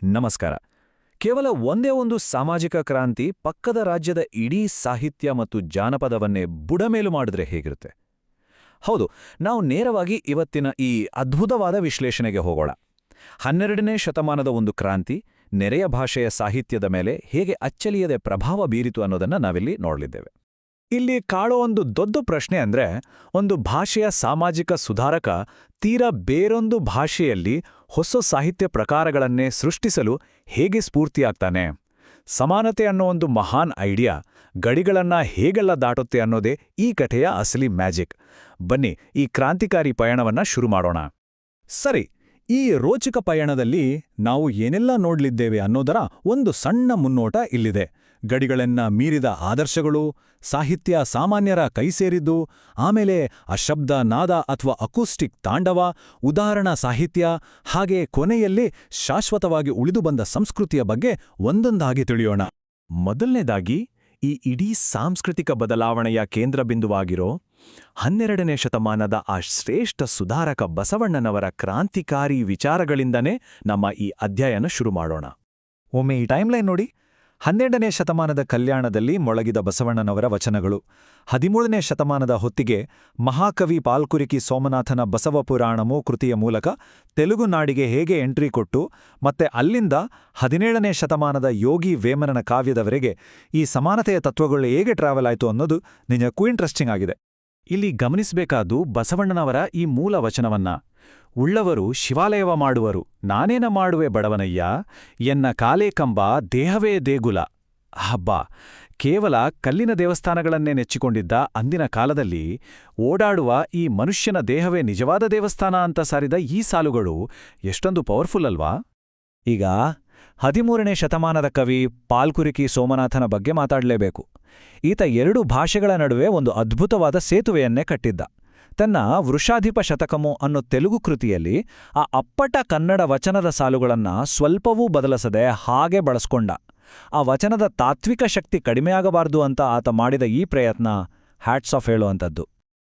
ನಮಸ್ಕಾರ. ಕೇವಲ ಒಂದೇ ಒಂದು ಸಾಮಾಜಿಕ ಕ್ರಾಂತಿ ಪಕ್ಕದ ರಾಜ್ಯದ ಇಡೀ ಸಾಹಿತ್ಯ ಮತ್ತು ಜಾನಪದವನ್ನೇ ಬುಡಮೇಲು ಮಾಡಿದ್ರೆ ಹೇಗಿರುತ್ತೆ? ಹೌದು, ನಾವು ನೇರವಾಗಿ ಇವತ್ತಿನ ಈ ಅದ್ಭುತವಾದ ವಿಶ್ಲೇಷಣೆಗೆ ಹೋಗೋಣ. 12ನೇ ಶತಮಾನದ ಒಂದು ಕ್ರಾಂತಿ ನೆರೆಯ ಭಾಷೆಯ ಸಾಹಿತ್ಯದ ಮೇಲೆ ಹೇಗೆ ಅಚ್ಚಳಿಯದೆ ಪ್ರಭಾವ ಬೀರಿತು ಅನ್ನೋದನ್ನ ನಾವಿಲ್ಲಿ ನೋಡಲಿದ್ದೇವೆ. ಇಲ್ಲಿ ಕಾಳೋ ಒಂದು ದೊಡ್ಡ ಪ್ರಶ್ನೆ ಅಂದ್ರೆ, ಒಂದು ಭಾಷೆಯ ಸಾಮಾಜಿಕ ಸುಧಾರಕ ತೀರಾ ಬೇರೊಂದು ಭಾಷೆಯಲ್ಲಿ ಹೊಸ ಸಾಹಿತ್ಯ ಪ್ರಕಾರಗಳನ್ನೇ ಸೃಷ್ಟಿಸಲು ಹೇಗೆ ಸ್ಫೂರ್ತಿಯಾಗ್ತಾನೆ? ಸಮಾನತೆ ಅನ್ನೋ ಒಂದು ಮಹಾನ್ ಐಡಿಯಾ ಗಡಿಗಳನ್ನ ಹೇಗೆಲ್ಲ ದಾಟುತ್ತೆ ಅನ್ನೋದೇ ಈ ಕಥೆಯ ಅಸಲಿ ಮ್ಯಾಜಿಕ್. ಬನ್ನಿ, ಈ ಕ್ರಾಂತಿಕಾರಿ ಪಯಣವನ್ನ ಶುರು ಮಾಡೋಣ. ಸರಿ, ಈ ರೋಚಕ ಪಯಣದಲ್ಲಿ ನಾವು ಏನೆಲ್ಲ ನೋಡ್ಲಿದ್ದೇವೆ ಅನ್ನೋದರ ಒಂದು ಸಣ್ಣ ಮುನ್ನೋಟ ಇಲ್ಲಿದೆ. ಗಡಿಗಳನ್ನ ಮೀರಿದ ಆದರ್ಶಗಳು, ಸಾಹಿತ್ಯ ಸಾಮಾನ್ಯರ ಕೈಸೇರಿದ್ದು, ಆಮೇಲೆ ಅಶಬ್ದ ನಾದ ಅಥವಾ ಅಕೂಸ್ಟಿಕ್ ತಾಂಡವ, ಉದಾಹರಣಾ ಸಾಹಿತ್ಯ, ಹಾಗೆ ಕೊನೆಯಲ್ಲಿ ಶಾಶ್ವತವಾಗಿ ಉಳಿದು ಬಂದ ಸಂಸ್ಕೃತಿಯ ಬಗ್ಗೆ ಒಂದೊಂದಾಗಿ ತಿಳಿಯೋಣ. ಮೊದಲನೇದಾಗಿ, ಈ ಇಡೀ ಸಾಂಸ್ಕೃತಿಕ ಬದಲಾವಣೆಯ ಕೇಂದ್ರಬಿಂದುವಾಗಿರೋ 12ನೇ ಶತಮಾನದ ಆ ಶ್ರೇಷ್ಠ ಸುಧಾರಕ ಬಸವಣ್ಣನವರ ಕ್ರಾಂತಿಕಾರಿ ವಿಚಾರಗಳಿಂದನೇ ನಮ್ಮ ಈ ಅಧ್ಯಯನ ಶುರು ಮಾಡೋಣ. ಒಮ್ಮೆ ಈ ಟೈಮ್ಲೈನ್ ನೋಡಿ. 12ನೇ ಶತಮಾನದ ಕಲ್ಯಾಣದಲ್ಲಿ ಮೊಳಗಿದ ಬಸವಣ್ಣನವರ ವಚನಗಳು. 13ನೇ ಶತಮಾನದ ಹೊತ್ತಿಗೆ ಮಹಾಕವಿ ಪಾಲ್ಕುರಿಕಿ ಸೋಮನಾಥನ ಬಸವಪುರಾಣಮು ಕೃತಿಯ ಮೂಲಕ ತೆಲುಗು ನಾಡಿಗೆ ಹೇಗೆ ಎಂಟ್ರಿ ಕೊಟ್ಟು, ಮತ್ತೆ ಅಲ್ಲಿಂದ 17ನೇ ಶತಮಾನದ ಯೋಗಿ ವೇಮನನ ಕಾವ್ಯದವರೆಗೆ ಈ ಸಮಾನತೆಯ ತತ್ವಗಳು ಹೇಗೆ ಟ್ರಾವೆಲ್ ಆಯಿತು ಅನ್ನೋದು ನಿಜಕ್ಕೂ ಇಂಟ್ರೆಸ್ಟಿಂಗ್ ಆಗಿದೆ. ಇಲ್ಲಿ ಗಮನಿಸಬೇಕಾದ್ದು ಬಸವಣ್ಣನವರ ಈ ಮೂಲ ವಚನವನ್ನ. ಉಳ್ಳವರು ಶಿವಾಲಯವ ಮಾಡುವರು, ನಾನೇನ ಮಾಡುವೆ ಬಡವನಯ್ಯ, ಎನ್ನ ಕಾಲೇ ಕಂಬ ದೇಹವೇ ದೇಗುಲ. ಹಬ್ಬ, ಕೇವಲ ಕಲ್ಲಿನ ದೇವಸ್ಥಾನಗಳನ್ನೇ ನೆಚ್ಚಿಕೊಂಡಿದ್ದ ಅಂದಿನ ಕಾಲದಲ್ಲಿ ಓಡಾಡುವ ಈ ಮನುಷ್ಯನ ದೇಹವೇ ನಿಜವಾದ ದೇವಸ್ಥಾನ ಅಂತ ಸಾರಿದ ಈ ಸಾಲುಗಳು ಎಷ್ಟೊಂದು ಪವರ್ಫುಲ್ ಅಲ್ವಾ? ಈಗ 13ನೇ ಶತಮಾನದ ಕವಿ ಪಾಲ್ಕುರಿಕಿ ಸೋಮನಾಥನ ಬಗ್ಗೆ ಮಾತಾಡಲೇಬೇಕು. ಈತ 2 ಭಾಷೆಗಳ ನಡುವೆ ಒಂದು ಅದ್ಭುತವಾದ ಸೇತುವೆಯನ್ನೇ ಕಟ್ಟಿದ್ದ. ತನ್ನ ವೃಷಾಧಿಪ ಶತಕಮು ಅನ್ನೋ ತೆಲುಗು ಕೃತಿಯಲ್ಲಿ ಆ ಅಪ್ಪಟ ಕನ್ನಡ ವಚನದ ಸಾಲುಗಳನ್ನ ಸ್ವಲ್ಪವೂ ಬದಲಿಸದೆ ಹಾಗೆ ಬಳಸ್ಕೊಂಡ. ಆ ವಚನದ ತಾತ್ವಿಕ ಶಕ್ತಿ ಕಡಿಮೆಯಾಗಬಾರ್ದು ಅಂತ ಆತ ಮಾಡಿದ ಈ ಪ್ರಯತ್ನ ಹ್ಯಾಟ್ಸ್ ಆಫ್ ಹೇಳುವಂಥದ್ದು.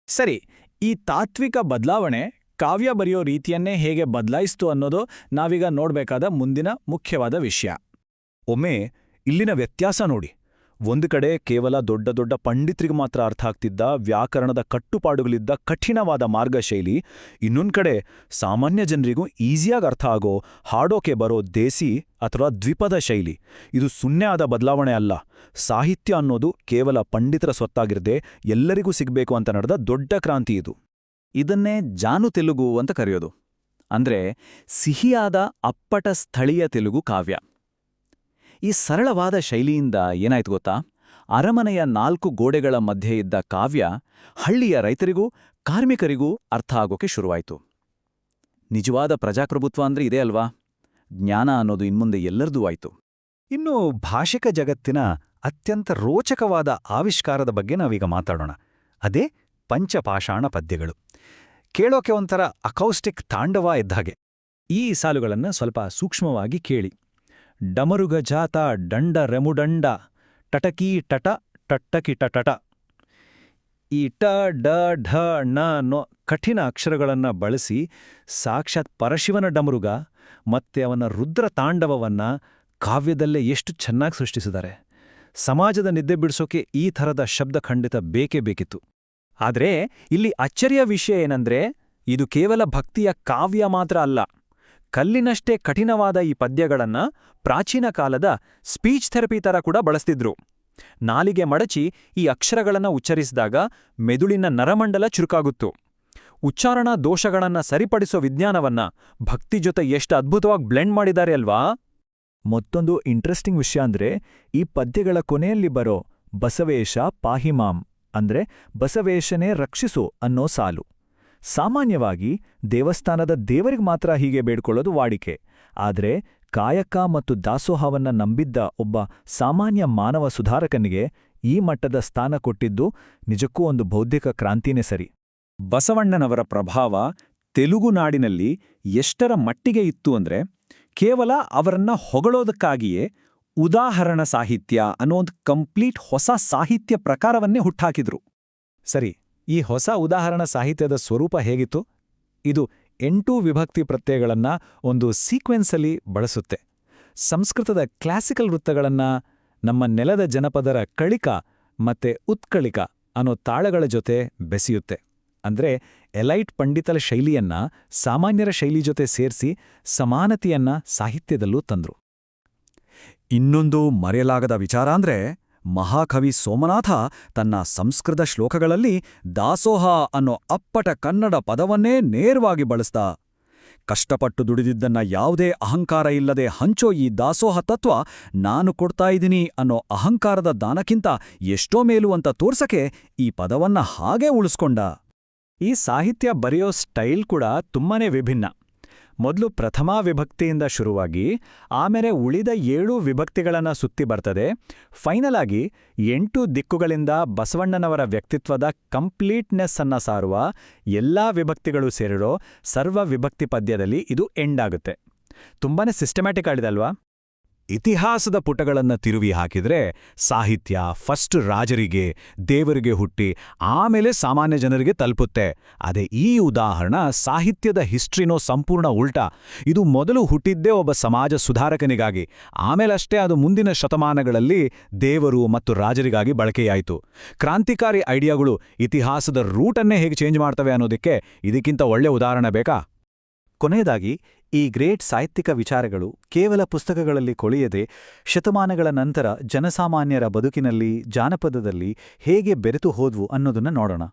ಸರಿ, ಈ ತಾತ್ವಿಕ ಬದಲಾವಣೆ ಕಾವ್ಯ ಬರೆಯೋ ರೀತಿಯನ್ನೇ ಹೇಗೆ ಬದಲಾಯಿಸ್ತು ಅನ್ನೋದು ನಾವೀಗ ನೋಡಬೇಕಾದ ಮುಂದಿನ ಮುಖ್ಯವಾದ ವಿಷಯ. ಒಮ್ಮೆ ಇಲ್ಲಿನ ವ್ಯತ್ಯಾಸ ನೋಡಿ. ಒಂದು ಕಡೆ ಕೇವಲ ದೊಡ್ಡ ದೊಡ್ಡ ಪಂಡಿತರಿಗೆ ಮಾತ್ರ ಅರ್ಥ ಆಗ್ತಿದ್ದ ವ್ಯಾಕರಣದ ಕಟ್ಟುಪಾಡುಗಳಿದ್ದ ಕಠಿಣವಾದ ಮಾರ್ಗಶೈಲಿ, ಇನ್ನೊಂದು ಕಡೆ ಸಾಮಾನ್ಯ ಜನರಿಗೂ ಈಸಿಯಾಗಿ ಅರ್ಥ ಆಗೋ ಹಾಡೋಕೆ ಬರೋ ದೇಸಿ ಅಥವಾ ದ್ವಿಪದ ಶೈಲಿ. ಇದು ಸುನ್ನೆ ಆದ ಬದಲಾವಣೆ ಅಲ್ಲ. ಸಾಹಿತ್ಯ ಅನ್ನೋದು ಕೇವಲ ಪಂಡಿತರ ಸ್ವತ್ತಾಗಿರದೆ ಎಲ್ಲರಿಗೂ ಸಿಗಬೇಕು ಅಂತ ನಡೆದ ದೊಡ್ಡ ಕ್ರಾಂತಿ ಇದು. ಇದನ್ನೇ ಜಾನು ತೆಲುಗು ಅಂತ ಕರೆಯೋದು. ಅಂದ್ರೆ ಸಿಹಿಯಾದ ಅಪ್ಪಟ ಸ್ಥಳೀಯ ತೆಲುಗು ಕಾವ್ಯ. ಈ ಸರಳವಾದ ಶೈಲಿಯಿಂದ ಏನಾಯ್ತು ಗೊತ್ತಾ? ಅರಮನೆಯ 4 ಗೋಡೆಗಳ ಮಧ್ಯೆ ಇದ್ದ ಕಾವ್ಯ ಹಳ್ಳಿಯ ರೈತರಿಗೂ ಕಾರ್ಮಿಕರಿಗೂ ಅರ್ಥ ಆಗೋಕೆ ಶುರುವಾಯಿತು. ನಿಜವಾದ ಪ್ರಜಾಪ್ರಭುತ್ವ ಅಂದ್ರೆ ಇದೇ ಅಲ್ವಾ? ಜ್ಞಾನ ಅನ್ನೋದು ಇನ್ಮುಂದೆ ಎಲ್ಲರದೂ ಆಯ್ತು. ಇನ್ನು ಭಾಷಿಕ ಜಗತ್ತಿನ ಅತ್ಯಂತ ರೋಚಕವಾದ ಆವಿಷ್ಕಾರದ ಬಗ್ಗೆ ನಾವೀಗ ಮಾತಾಡೋಣ. ಅದೇ ಪಂಚಪಾಷಾಣ ಪದ್ಯಗಳು. ಕೇಳೋಕೆ ಒಂಥರ ಅಕೌಸ್ಟಿಕ್ ತಾಂಡವ ಇದ್ದಾಗೆ. ಈ ಸಾಲುಗಳನ್ನು ಸ್ವಲ್ಪ ಸೂಕ್ಷ್ಮವಾಗಿ ಕೇಳಿ. ಡಮರುಗ ಜಾತ ದಂಡ ರೆಮುಡಂಡ ಟಟಕೀ ಟಟ ಟಟ್ಟಕಿ ಟಟಟ. ಈ ಟ ಡ ಢ ಣ ನೋ ಕಠಿಣ ಅಕ್ಷರಗಳನ್ನು ಬಳಸಿ ಸಾಕ್ಷಾತ್ ಪರಶಿವನ ಡಮರುಗ ಮತ್ತೆ ಅವನ ರುದ್ರ ತಾಂಡವವನ್ನ ಕಾವ್ಯದಲ್ಲೇ ಎಷ್ಟು ಚೆನ್ನಾಗಿ ಸೃಷ್ಟಿಸಿದ್ದಾರೆ. ಸಮಾಜದ ನಿದ್ದೆ ಬಿಡಿಸೋಕೆ ಈ ಥರದ ಶಬ್ದ ಖಂಡಿತ ಬೇಕೇ ಬೇಕಿತ್ತು. ಆದ್ರೆ ಇಲ್ಲಿ ಅಚ್ಚರಿಯ ವಿಷಯ ಏನಂದ್ರೆ, ಇದು ಕೇವಲ ಭಕ್ತಿಯ ಕಾವ್ಯ ಮಾತ್ರ ಅಲ್ಲ. ಕಲ್ಲಿನಷ್ಟೇ ಕಠಿಣವಾದ ಈ ಪದ್ಯಗಳನ್ನ ಪ್ರಾಚೀನ ಕಾಲದ ಸ್ಪೀಚ್ ಥೆರಪಿ ಥರ ಕೂಡ ಬಳಸ್ತಿದ್ರು. ನಾಲಿಗೆ ಮಡಚಿ ಈ ಅಕ್ಷರಗಳನ್ನ ಉಚ್ಚರಿಸಿದಾಗ ಮೆದುಳಿನ ನರಮಂಡಲ ಚುರುಕಾಗುತ್ತು. ಉಚ್ಚಾರಣಾ ದೋಷಗಳನ್ನ ಸರಿಪಡಿಸೋ ವಿಜ್ಞಾನವನ್ನ ಭಕ್ತಿ ಜೊತೆ ಎಷ್ಟು ಅದ್ಭುತವಾಗಿ ಬ್ಲೆಂಡ್ ಮಾಡಿದ್ದಾರೆ ಅಲ್ವಾ? ಮತ್ತೊಂದು ಇಂಟ್ರೆಸ್ಟಿಂಗ್ ವಿಷಯ ಅಂದ್ರೆ, ಈ ಪದ್ಯಗಳ ಕೊನೆಯಲ್ಲಿ ಬರೋ ಬಸವೇಶ ಪಾಹಿಮಾಂ ಅಂದ್ರೆ ಬಸವೇಶನೇ ರಕ್ಷಿಸು ಅನ್ನೋ ಸಾಲು. ಸಾಮಾನ್ಯವಾಗಿ ದೇವಸ್ಥಾನದ ದೇವರಿಗೆ ಮಾತ್ರ ಹೀಗೆ ಬೇಡ್ಕೊಳ್ಳೋದು ವಾಡಿಕೆ. ಆದ್ರೆ ಕಾಯಕ ಮತ್ತು ದಾಸೋಹವನ್ನ ನಂಬಿದ್ದ ಒಬ್ಬ ಸಾಮಾನ್ಯ ಮಾನವ ಸುಧಾರಕನಿಗೆ ಈ ಮಟ್ಟದ ಸ್ಥಾನ ಕೊಟ್ಟಿದ್ದು ನಿಜಕ್ಕೂ ಒಂದು ಬೌದ್ಧಿಕ ಕ್ರಾಂತಿನೇ ಸರಿ. ಬಸವಣ್ಣನವರ ಪ್ರಭಾವ ತೆಲುಗು ನಾಡಿನಲ್ಲಿ ಎಷ್ಟರ ಮಟ್ಟಿಗೆ ಇತ್ತು ಅಂದ್ರೆ, ಕೇವಲ ಅವರನ್ನ ಹೊಗಳೋದಕ್ಕಾಗಿಯೇ ಉದಾಹರಣ ಸಾಹಿತ್ಯ ಅನ್ನೋ ಒಂದು ಕಂಪ್ಲೀಟ್ ಹೊಸ ಸಾಹಿತ್ಯ ಪ್ರಕಾರವನ್ನೇ ಹುಟ್ಟಾಕಿದ್ರು. ಸರಿ, ಈ ಹೊಸ ಉದಾಹರಣ ಸಾಹಿತ್ಯದ ಸ್ವರೂಪ ಹೇಗಿತ್ತು? ಇದು 8 ವಿಭಕ್ತಿ ಪ್ರತ್ಯಯಗಳನ್ನ ಒಂದು ಸೀಕ್ವೆನ್ಸಲ್ಲಿ ಬಳಸುತ್ತೆ. ಸಂಸ್ಕೃತದ ಕ್ಲಾಸಿಕಲ್ ವೃತ್ತಗಳನ್ನ ನಮ್ಮ ನೆಲದ ಜನಪದರ ಕಳಿಕ ಮತ್ತೆ ಉತ್ಕಳಿಕ ಅನ್ನೋ ತಾಳಗಳ ಜೊತೆ ಬೆಸೆಯುತ್ತೆ. ಅಂದ್ರೆ ಎಲೈಟ್ ಪಂಡಿತರ ಶೈಲಿಯನ್ನ ಸಾಮಾನ್ಯರ ಶೈಲಿ ಜೊತೆ ಸೇರಿಸಿ ಸಮಾನತೆಯನ್ನ ಸಾಹಿತ್ಯದಲ್ಲೂ ತಂದ್ರು. ಇನ್ನೊಂದು ಮರೆಯಲಾಗದ ವಿಚಾರ ಅಂದ್ರೆ ಮಹಾಕವಿ ಸೋಮನಾಥ ತನ್ನ ಸಂಸ್ಕೃತ ಶ್ಲೋಕಗಳಲ್ಲಿ ದಾಸೋಹ ಅನ್ನೋ ಅಪ್ಪಟ ಕನ್ನಡ ಪದವನ್ನೇ ನೇರವಾಗಿ ಬಳಸ್ದ. ಕಷ್ಟಪಟ್ಟು ದುಡಿದಿದ್ದನ್ನ ಯಾವುದೇ ಅಹಂಕಾರ ಇಲ್ಲದೆ ಹಂಚೋ ಈ ದಾಸೋಹ ತತ್ವ ನಾನು ಕೊಡ್ತಾ ಇದ್ದೀನಿ ಅನ್ನೋ ಅಹಂಕಾರದ ದಾನಕ್ಕಿಂತ ಎಷ್ಟೋ ಮೇಲು ಅಂತ ತೋರ್ಸಕ್ಕೆ ಈ ಪದವನ್ನ ಹಾಗೇ ಉಳಿಸ್ಕೊಂಡ. ಈ ಸಾಹಿತ್ಯ ಬರೆಯೋ ಸ್ಟೈಲ್ ಕೂಡ ತುಂಬಾನೇ ವಿಭಿನ್ನ. ಮೊದಲು ಪ್ರಥಮಾ ವಿಭಕ್ತಿಯಿಂದ ಶುರುವಾಗಿ ಆಮೇಲೆ ಉಳಿದ 7 ವಿಭಕ್ತಿಗಳನ್ನ ಸುತ್ತಿ ಬರ್ತದೆ. ಫೈನಲ್ ಆಗಿ 8 ದಿಕ್ಕುಗಳಿಂದ ಬಸವಣ್ಣನವರ ವ್ಯಕ್ತಿತ್ವದ ಕಂಪ್ಲೀಟ್ನೆಸ್ ಅನ್ನ ಸಾರುವ ಎಲ್ಲಾ ವಿಭಕ್ತಿಗಳು ಸೇರಿರೋ ಸರ್ವ ವಿಭಕ್ತಿ ಪದ್ಯದಲ್ಲಿ ಇದು ಎಂಡ್ ಆಗುತ್ತೆ. ತುಂಬಾನೇ ಸಿಸ್ಟಮ್ಯಾಟಿಕ್ ಆಡಿದಲ್ವಾ? ಇತಿಹಾಸದ ಪುಟಗಳನ್ನ ತಿರುವಿ ಹಾಕಿದ್ರೆ ಸಾಹಿತ್ಯ ಫಸ್ಟ್ ರಾಜರಿಗೆ, ದೇವರಿಗೆ ಹುಟ್ಟಿ ಆಮೇಲೆ ಸಾಮಾನ್ಯ ಜನರಿಗೆ ತಲುಪುತ್ತೆ. ಅದೇ ಈ ಉದಾಹರಣ ಸಾಹಿತ್ಯದ ಹಿಸ್ಟ್ರಿನೋ ಸಂಪೂರ್ಣ ಉಲ್ಟಾ. ಇದು ಮೊದಲು ಹುಟ್ಟಿದ್ದೇ ಒಬ್ಬ ಸಮಾಜ ಸುಧಾರಕನಿಗಾಗಿ, ಆಮೇಲಷ್ಟೇ ಅದು ಮುಂದಿನ ಶತಮಾನಗಳಲ್ಲಿ ದೇವರು ಮತ್ತು ರಾಜರಿಗಾಗಿ ಬಳಕೆಯಾಯಿತು. ಕ್ರಾಂತಿಕಾರಿ ಐಡಿಯಾಗಳು ಇತಿಹಾಸದ ರೂಟನ್ನೇ ಹೇಗೆ ಚೇಂಜ್ ಮಾಡ್ತವೆ ಅನ್ನೋದಕ್ಕೆ ಇದಕ್ಕಿಂತ ಒಳ್ಳೆ ಉದಾಹರಣೆ ಬೇಕಾ? ಕೊನೆಯದಾಗಿ ಈ ಗ್ರೇಟ್ ಸಾಹಿತ್ಯಿಕ ವಿಚಾರಗಳು ಕೇವಲ ಪುಸ್ತಕಗಳಲ್ಲಿ ಕೊಳೆಯದೆ ಶತಮಾನಗಳ ನಂತರ ಜನಸಾಮಾನ್ಯರ ಬದುಕಿನಲ್ಲಿ, ಜಾನಪದದಲ್ಲಿ ಹೇಗೆ ಬೆರೆತು ಹೋದ್ವು ಅನ್ನೋದನ್ನ ನೋಡೋಣ.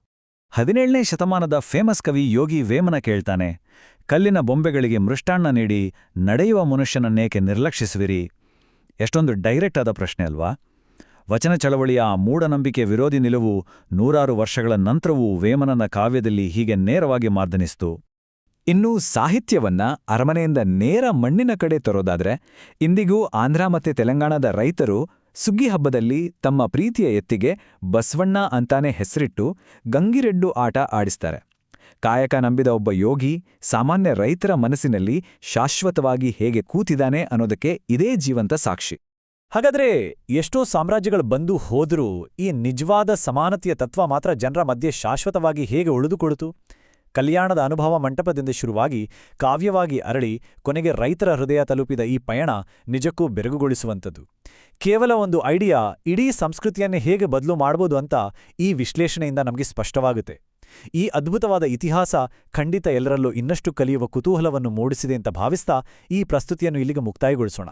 17ನೇ ಶತಮಾನದ ಫೇಮಸ್ ಕವಿ ಯೋಗಿ ವೇಮನ ಕೇಳ್ತಾನೆ, ಕಲ್ಲಿನ ಬೊಂಬೆಗಳಿಗೆ ಮೃಷ್ಟಾನ್ನ ನೀಡಿ ನಡೆಯುವ ಮನುಷ್ಯನನ್ನೇಕೆ ನಿರ್ಲಕ್ಷಿಸುವಿರಿ? ಎಷ್ಟೊಂದು ಡೈರೆಕ್ಟ್ ಆದ ಪ್ರಶ್ನೆ ಅಲ್ವಾ? ವಚನ ಚಳವಳಿಯ ಆ ಮೂಢನಂಬಿಕೆ ವಿರೋಧಿ ನಿಲುವು 100 ವರ್ಷಗಳ ನಂತರವೂ ವೇಮನನ ಕಾವ್ಯದಲ್ಲಿ ಹೀಗೆ ನೇರವಾಗಿ ಮಾರ್ದನಿಸ್ತು. ಇನ್ನು ಸಾಹಿತ್ಯವನ್ನ ಅರಮನೆಯಿಂದ ನೇರ ಮಣ್ಣಿನ ಕಡೆ ತರೋದಾದ್ರೆ, ಇಂದಿಗೂ ಆಂಧ್ರ ಮತ್ತೆ ತೆಲಂಗಾಣದ ರೈತರು ಸುಗ್ಗಿ ಹಬ್ಬದಲ್ಲಿ ತಮ್ಮ ಪ್ರೀತಿಯ ಎತ್ತಿಗೆ ಬಸವಣ್ಣ ಅಂತಾನೆ ಹೆಸರಿಟ್ಟು ಗಂಗಿರೆಡ್ಡು ಆಟ ಆಡಿಸ್ತಾರೆ. ಕಾಯಕ ನಂಬಿದ ಒಬ್ಬ ಯೋಗಿ ಸಾಮಾನ್ಯ ರೈತರ ಮನಸ್ಸಿನಲ್ಲಿ ಶಾಶ್ವತವಾಗಿ ಹೇಗೆ ಕೂತಿದ್ದಾನೆ ಅನ್ನೋದಕ್ಕೆ ಇದೇ ಜೀವಂತ ಸಾಕ್ಷಿ. ಹಾಗಾದ್ರೆ ಎಷ್ಟೋ ಸಾಮ್ರಾಜ್ಯಗಳು ಬಂದು ಹೋದ್ರೂ ಈ ನಿಜವಾದ ಸಮಾನತೆಯ ತತ್ವ ಮಾತ್ರ ಜನರ ಮಧ್ಯೆ ಶಾಶ್ವತವಾಗಿ ಹೇಗೆ ಉಳಿದುಕೊಳಿತು? ಕಲ್ಯಾಣದ ಅನುಭವ ಮಂಟಪದಿಂದ ಶುರುವಾಗಿ ಕಾವ್ಯವಾಗಿ ಅರಳಿ ಕೊನೆಗೆ ರೈತರ ಹೃದಯ ತಲುಪಿದ ಈ ಪಯಣ ನಿಜಕ್ಕೂ ಬೆರಗುಗೊಳಿಸುವಂಥದ್ದು. ಕೇವಲ ಒಂದು ಐಡಿಯಾ ಇಡೀ ಸಂಸ್ಕೃತಿಯನ್ನೇ ಹೇಗೆ ಬದಲು ಮಾಡ್ಬೋದು ಅಂತ ಈ ವಿಶ್ಲೇಷಣೆಯಿಂದ ನಮಗೆ ಸ್ಪಷ್ಟವಾಗುತ್ತೆ. ಈ ಅದ್ಭುತವಾದ ಇತಿಹಾಸ ಖಂಡಿತ ಎಲ್ಲರಲ್ಲೂ ಇನ್ನಷ್ಟು ಕಲಿಯುವ ಕುತೂಹಲವನ್ನು ಮೂಡಿಸಿದೆ ಅಂತ ಭಾವಿಸ್ತಾ ಈ ಪ್ರಸ್ತುತಿಯನ್ನು ಇಲ್ಲಿಗೆ ಮುಕ್ತಾಯಗೊಳಿಸೋಣ.